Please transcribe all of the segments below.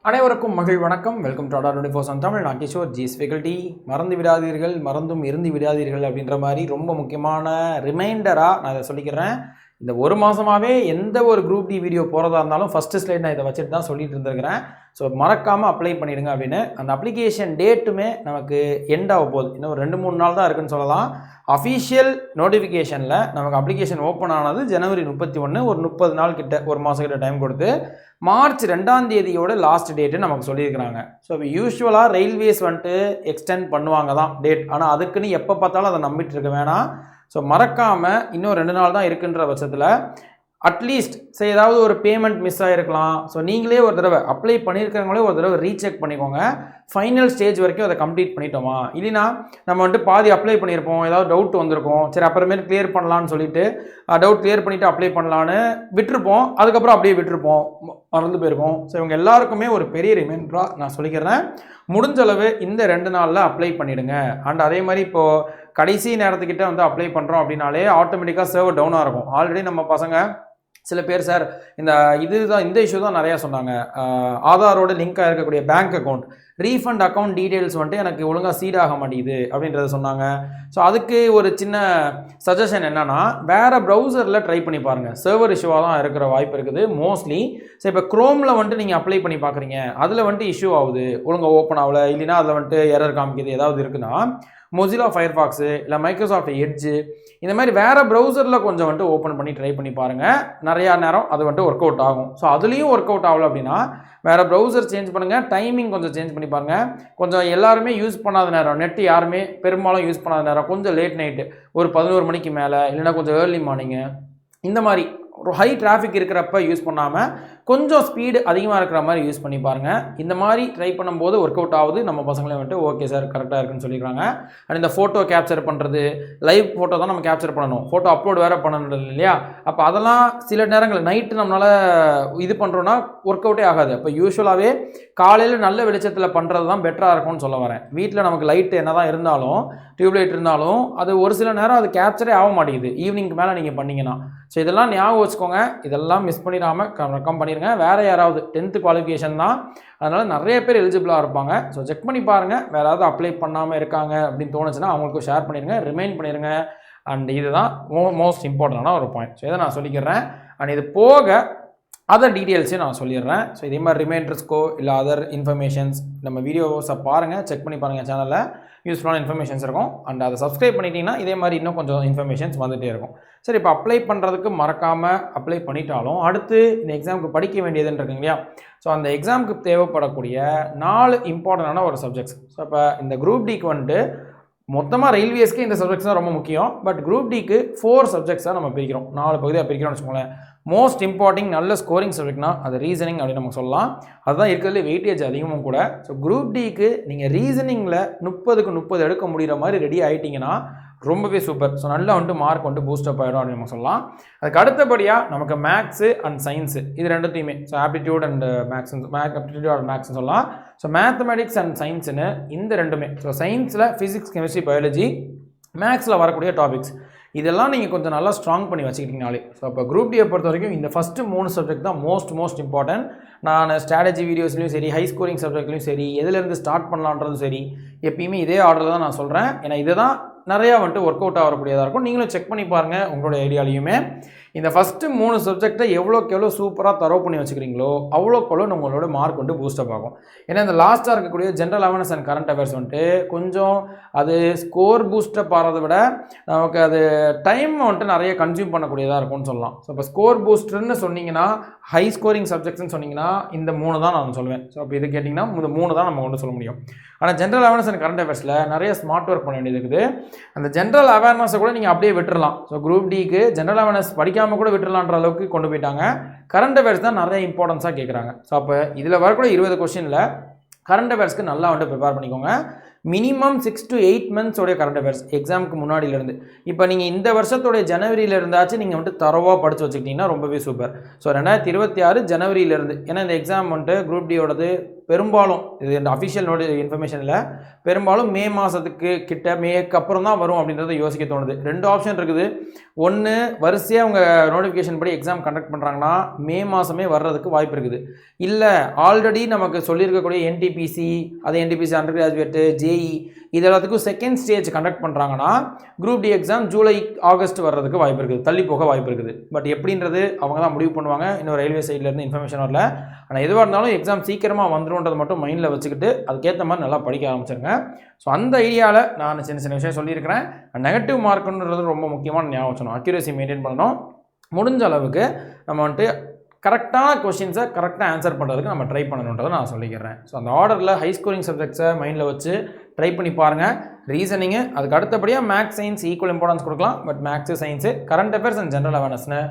அனைவருக்கும் மகிழ் வணக்கம். Welcome to adore 24 Tamil. நான் கிஷோர் ஜிஎஸ் ஃபேக்கல்டி. மறந்து விடாதீர்கள், மறந்தும் இருந்து விடாதீர்கள் அப்படின்ற மாதிரி ரொம்ப முக்கியமான ரிமைண்டராக நான் இதை சொல்லிக்கிறேன். இந்த ஒரு மாதமாகவே எந்த ஒரு குரூப் டி வீடியோ போகிறதா இருந்தாலும் ஃபஸ்ட்டு ஸ்லைட் நான் இதை வச்சுட்டு தான் சொல்லிட்டு இருந்திருக்கிறேன். ஸோ மறக்காமல் அப்ளை பண்ணிடுங்க அப்படின்னு. அந்த அப்ளிகேஷன் டேட்டுமே நமக்கு எண்ட் ஆக போகுது. இன்னும் ஒரு 2-3 நாள் தான் இருக்குன்னு சொல்லலாம். அஃபிஷியல் நோட்டிஃபிகேஷனில் நமக்கு அப்ளிகேஷன் ஓப்பன் ஆனது ஜனவரி 31, ஒரு 30 நாள் கிட்ட, ஒரு மாதம் கிட்ட டைம் கொடுத்து மார்ச் 2ஆம் தேதியோட லாஸ்ட் டேட்டு நமக்கு சொல்லியிருக்கிறாங்க. ஸோ இப்போ யூஸ்வலாக ரயில்வேஸ் வந்துட்டு எக்ஸ்டெண்ட் பண்ணுவாங்க தான் டேட். ஆனால் அதுக்குன்னு எப்போ பார்த்தாலும் அதை நம்பிட்டு இருக்க வேணாம். ஸோ மறக்காமல் இன்னும் 2 நாள் தான் இருக்குன்ற பட்சத்தில் அட்லீஸ்ட் சரி ஏதாவது ஒரு பேமெண்ட் மிஸ் ஆகிருக்கலாம். ஸோ நீங்களே ஒரு தடவை அப்ளை பண்ணியிருக்கிறவங்களே ஒரு தடவை ரீசெக் பண்ணிக்கோங்க. ஃபைனல் ஸ்டேஜ் வரைக்கும் அதை கம்ப்ளீட் பண்ணிட்டோமா, இல்லைனா நம்ம வந்துட்டு பாதி அப்ளை பண்ணியிருப்போம், ஏதாவது டவுட் வந்திருக்கும், சரி அப்புறமேட்டு கிளியர் பண்ணலான்னு சொல்லிட்டு டவுட் கிளியர் பண்ணிவிட்டு அப்ளை பண்ணலான்னு விட்டுருப்போம். அதுக்கப்புறம் அப்படியே விட்டுருப்போம், மறந்து போயிருப்போம். ஸோ இவங்க எல்லாருக்குமே ஒரு பெரிய ரிமைண்டராக நான் சொல்லிக்கிறேன். முடிஞ்ச அளவு இந்த 2 நாளில் அப்ளை பண்ணிவிடுங்க. அண்ட் அதே மாதிரி இப்போது கடைசி நேரத்துக்கிட்ட வந்து அப்ளை பண்ணுறோம் அப்படின்னாலே ஆட்டோமேட்டிக்காக சர்வர் டவுனாக இருக்கும். ஆல்ரெடி நம்ம பசங்க சில பேர் சார் இந்த இஷ்யூ தான் நிறையா சொன்னாங்க. ஆதாரோட லிங்காக இருக்கக்கூடிய bank account refund account details வந்துட்டு எனக்கு ஒழுங்காக சீட் ஆக மாட்டேங்குது அப்படின்றத சொன்னாங்க. ஸோ அதுக்கு ஒரு சின்ன சஜஷன் என்னென்னா, வேறு ப்ரௌசரில் ட்ரை பண்ணி பாருங்கள். சர்வர் இஷ்யூவாக தான் இருக்கிற வாய்ப்பு இருக்குது மோஸ்ட்லி. ஸோ இப்போ க்ரோமில் வந்துட்டு நீங்கள் அப்ளை பண்ணி பார்க்குறீங்க, அதில் வந்துட்டு இஷ்யூ ஆகுது, ஒழுங்காக ஓப்பன் ஆகலை, இல்லைனா அதில் வந்துட்டு எரர் காமிக்குது ஏதாவது இருக்குன்னா மொசிலா ஃபயர்ஃபாக்ஸு இல்லை மைக்ரோசாஃப்ட் எட்ஜு இந்த மாதிரி வேறு ப்ரௌசரில் கொஞ்சம் வந்துட்டு ஓப்பன் பண்ணி ட்ரை பண்ணி பாருங்கள். நிறையா நேரம் அது வந்துட்டு ஒர்க் அவுட் ஆகும். ஸோ அதுலேயும் ஒர்க் அவுட் ஆகலை அப்படின்னா வேறு ப்ரௌசர் சேஞ்ச் பண்ணுங்கள். டைமிங் கொஞ்சம் சேஞ்ச் பண்ணி பாருங்கள். கொஞ்சம் எல்லாருமே யூஸ் பண்ணாத நேரம், நெட்டு யாருமே பெரும்பாலும் யூஸ் பண்ணாத நேரம், கொஞ்சம் லேட் நைட்டு ஒரு 11 மணிக்கு மேலே, இல்லைனா கொஞ்சம் ஏர்லி மார்னிங்கு, இந்த மாதிரி ஒரு ஹை டிராஃபிக் இருக்கிறப்ப யூஸ் பண்ணாமல் கொஞ்சம் ஸ்பீடு அதிகமாக இருக்கிற மாதிரி யூஸ் பண்ணி பாருங்கள். இந்த மாதிரி ட்ரை பண்ணும்போது ஒர்க் அவுட் ஆகுது. நம்ம பசங்களே வந்துட்டு ஓகே சார் கரெக்டாக இருக்குன்னு சொல்லிக்கிறாங்க. அண்ட் இந்த ஃபோட்டோ கேப்சர் பண்ணுறது, லைவ் ஃபோட்டோ தான் நம்ம கேப்சர் பண்ணணும், ஃபோட்டோ அப்லோட் வேறு பண்ணணும் இல்லையா? அப்போ அதெல்லாம் சில நேரங்கள் நைட்டு நம்மளால் இது பண்ணுறோன்னா ஒர்க் அவுட்டே ஆகாது. அப்போ யூஸ்வலாகவே காலையில் நல்ல வெளிச்சத்தில் பண்ணுறது தான் பெட்டராக இருக்கும்னு சொல்ல வரேன். வீட்டில் நமக்கு லைட்டு என்ன தான் இருந்தாலும், டியூப்லைட் இருந்தாலும் அது ஒரு சில நேரம் அது கேப்சரே ஆக மாட்டேங்குது ஈவினிங்க்கு மேலே நீங்கள் பண்ணிங்கன்னா. ஸோ இதெல்லாம் ஞாபகம் வச்சுக்கோங்க. இதெல்லாம் மிஸ் பண்ணிடாமல் கம் பண்ணிடுங்க. வேறு யாராவது 10th குவாலிஃபிகேஷன் தான், அதனால் நிறைய பேர் எலிஜிபிளாக இருப்பாங்க. ஸோ செக் பண்ணி பாருங்கள். வேறு ஏதாவது அப்ளை பண்ணாமல் இருக்காங்க அப்படின்னு தோணுச்சுன்னா அவங்களுக்கும் ஷேர் பண்ணிடுங்க, ரிமைண்ட் பண்ணிடுங்க. அண்ட் இதுதான் மோஸ்ட் இம்பார்ட்டண்டான ஒரு பாயிண்ட். ஸோ இதை நான் சொல்லிக்கிறேன். அண்ட் இது போக அதர் டீட்டெயில்ஸையும் நான் சொல்லிடுறேன். ஸோ இதே மாதிரி ரிமைண்டர்ஸ்க்கோ இல்லை அதர் இன்ஃபர்மேஷன்ஸ் நம்ம வீடியோஸை பாருங்கள், செக் பண்ணி பாருங்கள். சேனலில் யூஸ்ஃபுல்லான இன்ஃபர்மேஷன்ஸ் இருக்கும். அண்ட் அதை சப்ஸ்கிரைப் பண்ணிட்டீங்கன்னா இதே மாதிரி இன்னும் கொஞ்சம் இன்ஃபர்மேஷன்ஸ் வந்துகிட்டே இருக்கும். சரி, இப்போ அப்ளை பண்ணுறதுக்கு மறக்காமல் அப்ளை பண்ணிட்டாலும் அடுத்து இந்த எக்ஸாமுக்கு படிக்க வேண்டியதுன்னு இருக்குங்க இல்லையா? ஸோ அந்த எக்ஸாமுக்கு தேவைப்படக்கூடிய 4 இம்பார்ட்டண்டான ஒரு சப்ஜெக்ட்ஸ். ஸோ இப்போ இந்த குரூப் டிக்கு வந்துட்டு மொத்தமாக ரயில்வேஸ்க்கு இந்த சப்ஜெக்ட்ஸ் தான் ரொம்ப முக்கியம். பட் குரூப் டிக்கு 4 சப்ஜெக்ட்ஸாக நம்ம பிரிக்கிறோம், 4 பகுதியாக பிரிக்கிறோம்னு வச்சுக்கோங்களேன். மோஸ்ட் இம்பார்ட்டிங் நல்ல ஸ்கோரிங் சப்ஜெக்ட்னா அது ரீசனிங் அப்படின்னு நம்ம சொல்லலாம். அதுதான் இருக்கிறதுல வெயிட்டேஜ் அதிகமும் கூட. ஸோ குரூப் டிக்கு நீங்கள் ரீசனிங்கில் 30க்கு 30 எடுக்க முடிகிற மாதிரி ரெடி ஆகிட்டிங்கன்னா ரொம்பவே சூப்பர். ஸோ நல்லா வந்துட்டு மார்க் வந்துட்டு பூஸ்டப் ஆகிடும் அப்படின்னு நம்ம சொல்லலாம். அதுக்கு அடுத்தபடியாக நமக்கு மேக்ஸு அண்ட் சயின்ஸு இது ரெண்டுத்தையுமே, so aptitude and aptitude and மேக்ஸ்ன்னு சொல்லலாம். ஸோ மேத்தமெட்டிக்ஸ் அண்ட் சயின்ஸுன்னு இந்த ரெண்டுமே. ஸோ சயின்ஸில் ஃபிசிக்ஸ், கெமிஸ்ட்ரி, பயாலஜி, மேக்ஸில் வரக்கூடிய டாபிக்ஸ் இதெல்லாம் நீங்கள் கொஞ்சம் நல்லா ஸ்ட்ராங் பண்ணி வச்சுக்கிட்டீங்கனாலே. ஸோ இப்போ குரூப் டியை பொறுத்த வரைக்கும் இந்த ஃபஸ்ட்டு 3 சப்ஜெக்ட் தான் மோஸ்ட் இம்பார்ட்டன்ட். நான் ஸ்ட்ராட்டஜி வீடியோஸ்லையும் சரி, ஹை ஸ்கோரிங் சப்ஜெக்ட்லையும் சரி, எதுலேருந்து ஸ்டார்ட் பண்ணலான்றதும் சரி, எப்பயுமே இதே ஆர்டரில் தான் நான் சொல்கிறேன். ஏன்னா இதுதான் நிறையா வந்துட்டு ஒர்க் அவுட் ஆகக்கூடியதாக இருக்கும். நீங்களும் செக் பண்ணி பாருங்கள் உங்களோட ஐடியாலையுமே. இந்த ஃபஸ்ட்டு 3 சப்ஜெக்டை எவ்வளோ சூப்பராக தரவு பண்ணி வச்சுக்கிறீங்களோ அவ்வளோக்கு உங்களோட மார்க் வந்துட்டு பூஸ்டப் ஆகும். ஏன்னா இந்த லாஸ்ட்டாக இருக்கக்கூடிய general awareness and current affairs வந்துட்டு கொஞ்சம் அது ஸ்கோர் பூஸ்டப் ஆகிறத விட நமக்கு அது டைம் வந்துட்டு நிறைய கன்சியூம் பண்ணக்கூடியதாக இருக்கும்னு சொல்லலாம். ஸோ இப்போ ஸ்கோர் பூஸ்டர்னு சொன்னீங்கன்னா, ஹை ஸ்கோரிங் சப்ஜெக்ட்ஸ்னு சொன்னீங்கன்னா இந்த 3 தான் நான் சொல்லுவேன். ஸோ அப்போ இது கேட்டிங்கன்னா இந்த 3 தான் நம்ம கொண்டு சொல்ல முடியும். ஆனால் ஜென்ரல் அவேர்னஸ் அண்ட் கரண்ட் அஃபேர்ஸில் நிறைய ஸ்மார்ட் ஒர்க் பண்ண வேண்டியது இருக்குது. அந்த ஜென்ரல் அவேர்னஸை கூட நீங்கள் அப்படியே விட்டுறலாம். ஸோ குரூப் டிக்கு ஜென்ரல் அவேர்னஸ் படிக்காமல் கூட விட்டுறலான்ற அளவுக்கு கொண்டு போயிட்டாங்க. கரண்ட் அஃபேர்ஸ் தான் நிறைய இம்பார்ட்டன்ஸாக கேட்குறாங்க. ஸோ அப்போ இதில் வரக்கூடிய 20 கொஸ்டினில் கரண்ட் அஃபேர்ஸ்க்கு நல்லா வந்துட்டு ப்ரிப்பேர் பண்ணிக்கோங்க. மினிமம் 6 to 8 months உடைய கரண்ட் அஃபேர்ஸ் எக்ஸாமுக்கு முன்னாடியிலேருந்து. இப்போ நீங்கள் இந்த வருஷத்துடைய ஜனவரியில் இருந்தாச்சும் நீங்கள் வந்துட்டு தரவாக படித்து வச்சுக்கிட்டிங்கன்னா ரொம்பவே சூப்பர். ஸோ 2026 ஜனவரியிலேருந்து, ஏன்னா இந்த எக்ஸாம் வந்துட்டு குரூப் டியோடது பெரும்பாலும் இது இந்த அஃபிஷியல் இன்ஃபர்மேஷனில் பெரும்பாலும் மே மாதத்துக்கு கிட்ட மேக்கு அப்புறம் தான் வரும் அப்படின்றத யோசிக்க தோணுது. 2 ஆப்ஷன் இருக்குது. ஒன்று, வரிசையாக அவங்க நோட்டிஃபிகேஷன் படி எக்ஸாம் கண்டக்ட் பண்ணுறாங்கன்னா மே மாதமே வர்றதுக்கு வாய்ப்பு இருக்குது. இல்லை ஆல்ரெடி நமக்கு சொல்லியிருக்கக்கூடிய என்டிபிசி, அது என்டிபிசி அண்டர் கிராஜுவேட்டு, ஜேஇ இது எல்லாத்துக்கும் செகண்ட் ஸ்டேஜ் கண்டக்ட் பண்ணுறாங்கன்னா group D exam July August வர்றதுக்கு வாய்ப்பு இருக்குது, தள்ளி போக வாய்ப்பு இருக்குது. பட் எப்படின்றது அவங்க தான் முடிவு பண்ணுவாங்க. இன்னும் ரயில்வே சைட்லேருந்து இன்ஃபர்மேஷன் வரல. ஆனால் எதுவாக இருந்தாலும் எக்ஸாம் சீக்கிரமாக வந்துருன்றதை மட்டும் மைண்டில் வச்சுக்கிட்டு அதுக்கேற்ற மாதிரி நல்லா படிக்க ஆரம்பிச்சிருங்க. ஸோ அந்த ஐடியாவில் நான் சின்ன சின்ன விஷயம் சொல்லியிருக்கிறேன். நெகட்டிவ் மார்க்குன்றது ரொம்ப முக்கியமான ஞாபகம் வச்சணும். அக்யூரேசி மெயின்டைன் பண்ணணும். முடிஞ்ச அளவுக்கு நம்ம வந்துட்டு கரெக்டான கொஷின்ஸை கரெக்டாக ஆன்சர் பண்ணுறதுக்கு நம்ம ட்ரை பண்ணணுன்றதை நான் சொல்லிக்கிறேன். ஸோ அந்த ஆர்டரில் ஹை ஸ்கோரிங் சப்ஜெக்ட்ஸை மைண்டில் வச்சு ட்ரை பண்ணி பாருங்கள். ரீசனிங்கு அதுக்கு அடுத்தபடியாக மேக்ஸ் சயின்ஸ் ஈக்குவல் இம்பார்ட்டன்ஸ் கொடுக்கலாம். But maths science current affairs and general அவேர்னஸ்னு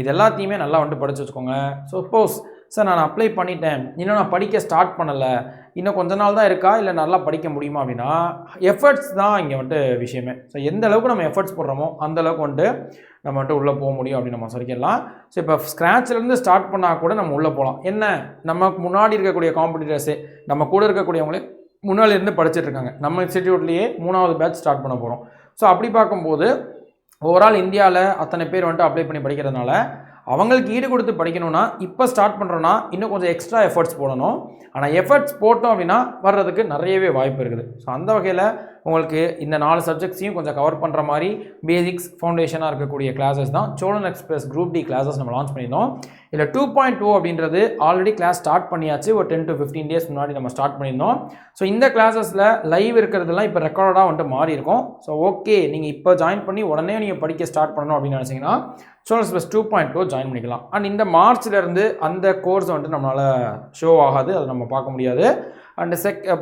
இது எல்லாத்தையுமே நல்லா வந்துட்டு படித்து வச்சுக்கோங்க. சப்போஸ் சார் நான் அப்ளை பண்ணிட்டேன், இன்னும் நான் படிக்க ஸ்டார்ட் பண்ணலை, இன்னும் கொஞ்ச நாள் தான் இருக்கா, இல்லை நல்லா படிக்க முடியுமா அப்படின்னா எஃபர்ட்ஸ் தான் இங்கே வந்துட்டு விஷயமே. ஸோ எந்த அளவுக்கு நம்ம எஃபர்ட்ஸ் போடுறோமோ அந்த அளவுக்கு வந்துட்டு நம்ம வந்துட்டு உள்ளே போக முடியும் அப்படின்னு நம்ம சொல்லிக்கலாம். ஸோ இப்போ ஸ்க்ராட்ச்லேருந்து ஸ்டார்ட் பண்ணால் கூட நம்ம உள்ளே போகலாம். என்ன, நமக்கு முன்னாடி இருக்கக்கூடிய காம்படிட்டர்ஸு நம்ம கூட இருக்கக்கூடியவங்களே முன்னாடி இருந்து படிச்சுட்டு இருக்காங்க. நம்ம இன்ஸ்டிடியூட்லேயே 3வது பேட்ச் ஸ்டார்ட் பண்ண போகிறோம். ஸோ அப்படி பார்க்கும்போது ஓவரால் இந்தியாவில் அத்தனை பேர் வந்துட்டு அப்ளை பண்ணி படிக்கிறதுனால அவங்களுக்கு ஈடு கொடுத்து படிக்கணும்னா இப்போ ஸ்டார்ட் பண்ணுறோன்னா இன்னும் கொஞ்சம் எக்ஸ்ட்ரா எஃபர்ட்ஸ் போடணும். ஆனால் எஃபர்ட்ஸ் போட்டோம் அப்படின்னா வர்றதுக்கு நிறையவே வாய்ப்பு இருக்குது. ஸோ அந்த வகையில் உங்களுக்கு இந்த 4 சப்ஜெக்ட்ஸையும் கொஞ்சம் கவர் பண்ணுற மாதிரி பேசிக்ஸ் ஃபவுண்டேஷனாக இருக்கக்கூடிய கிளாஸஸ் தான் Chozhan express group D classes நம்ம லான்ச் பண்ணியிருந்தோம். இல்லை 2.2 அப்படின்றது ஆல்ரெடி கிளாஸ் ஸ்டார்ட் பண்ணியாச்சு. ஒரு 10 to 15 days முன்னாடி நம்ம ஸ்டார்ட் பண்ணியிருந்தோம். ஸோ இந்த கிளாஸஸில் லைவ் இருக்கிறதுலாம் இப்போ ரெக்கார்டாக வந்துட்டு மாறி இருக்கும். ஸோ ஓகே, நீங்கள் இப்போ ஜாயின் பண்ணி உடனே நீங்கள் படிக்க ஸ்டார்ட் பண்ணணும் அப்படின்னு நினச்சிங்கன்னா சோழன் எக்ஸ்பிரஸ் 2.2 ஜாயின் பண்ணிக்கலாம். அண்ட் இந்த மார்ச்லேருந்து அந்த கோர்ஸ் வந்துட்டு நம்மளால் ஷோ ஆகாது, அதை நம்ம பார்க்க முடியாது. அண்ட்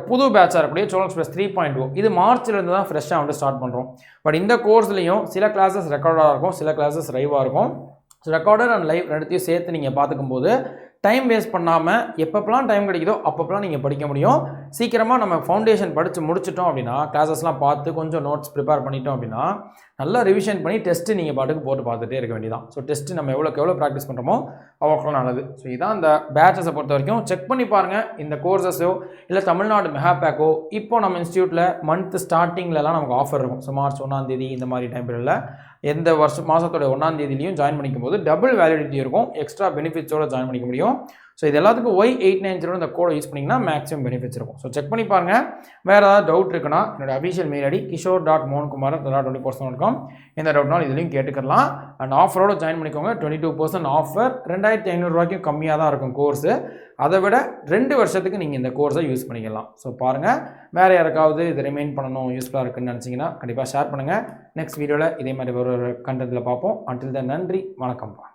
புது பேட்சாக இருக்கக்கூடிய சோழன் எக்ஸ்பிரஸ் 3.0 இது மார்ச்லேருந்து தான் ஃப்ரெஷ்ஷாக வந்துட்டு ஸ்டார்ட் பண்ணுறோம். பட் இந்த கோர்ஸ்லையும் சில கிளாஸஸ் ரெக்கார்டாக இருக்கும், சில கிளாஸஸ் லைவாக இருக்கும். ஸோ ரெக்கார்டர் அண்ட் லைவ் ரெண்டுத்தையும் சேர்த்து நீங்கள் பார்த்துக்கும் போது டைம் வேஸ்ட் பண்ணாமல் எப்பப்பெல்லாம் டைம் கிடைக்குதோ அப்பப்பெல்லாம் நீங்கள் படிக்க முடியும். சீக்கிரமாக நம்ம ஃபவுண்டேஷன் படித்து முடிச்சிட்டோம் அப்படின்னா கிளாஸஸ்லாம் பார்த்து கொஞ்சம் நோட்ஸ் ப்ரிப்பேர் பண்ணிட்டோம் அப்படின்னா நல்லா ரிவிஷன் பண்ணி டெஸ்ட்டு நீங்கள் பாட்டுக்கு போட்டு பார்த்துட்டே இருக்க வேண்டியதான். ஸோ டெஸ்ட்டு நம்ம எவ்வளோ ப்ராக்டிஸ் பண்ணுறோமோ அவ்வளோ நல்லது. ஸோ இதான் இந்த பேட்சஸை பொறுத்த வரைக்கும். செக் பண்ணி பாருங்கள். இந்த கோர்ஸஸோ இல்லை தமிழ்நாடு மெகா பேக்கோ இப்போ நம்ம இன்ஸ்டியூட்டில் மந்த் ஸ்டார்டிங்லலாம் நமக்கு ஆஃபர் இருக்கும். ஸோ மார்ச் 1ஆம் தேதி இந்த மாதிரி டைம் பீரியடில் எந்த மாதத்தோட 1ஆம் தேதியிலையும் ஜாயின் பண்ணிக்கும் போது டபுள் வேலிடிட்டி இருக்கும், எக்ஸ்ட்ரா பெனிஃபிட்ஸோடு ஜாயின் பண்ணிக்க முடியும். ஸோ இது எல்லாத்துக்கும் Y890 இந்த கோடை யூஸ் பண்ணிங்கன்னா மேக்ஸிமம் பெனிஃபிட்ஸ் இருக்கும். ஸோ செக் பண்ணி பாருங்கள். வேறு ஏதாவது டவுட் இருக்குன்னா என்னோட அஃபிஷியல் மெயில் ஐடி kishore.mohankumar@24.com எந்த டவுட்னாலும் இதுலையும் கேட்டுக்கலாம். அண்ட் ஆஃபரோடு ஜாயின் பண்ணிக்கோங்க. 22% ஆஃபர், 2500 ரூபாய்க்கும் கம்மியாக தான் இருக்கும் கோர்ஸு. அதை விட 2 வருஷத்துக்கு நீங்கள் இந்த கோர்ஸை யூஸ் பண்ணிக்கலாம். ஸோ பாருங்கள். வேறு யாருக்காவது இது ரிமைன் பண்ணணும், யூஸ்ஃபுல்லாக இருக்குன்னு நினச்சிங்கன்னா கண்டிப்பாக ஷேர் பண்ணுங்கள். நெக்ஸ்ட் வீடியோவில் இதே மாதிரி ஒரு கண்டென்ட்டில் பார்ப்போம். அன்டில் தென் நன்றி, வணக்கம்ப்பா.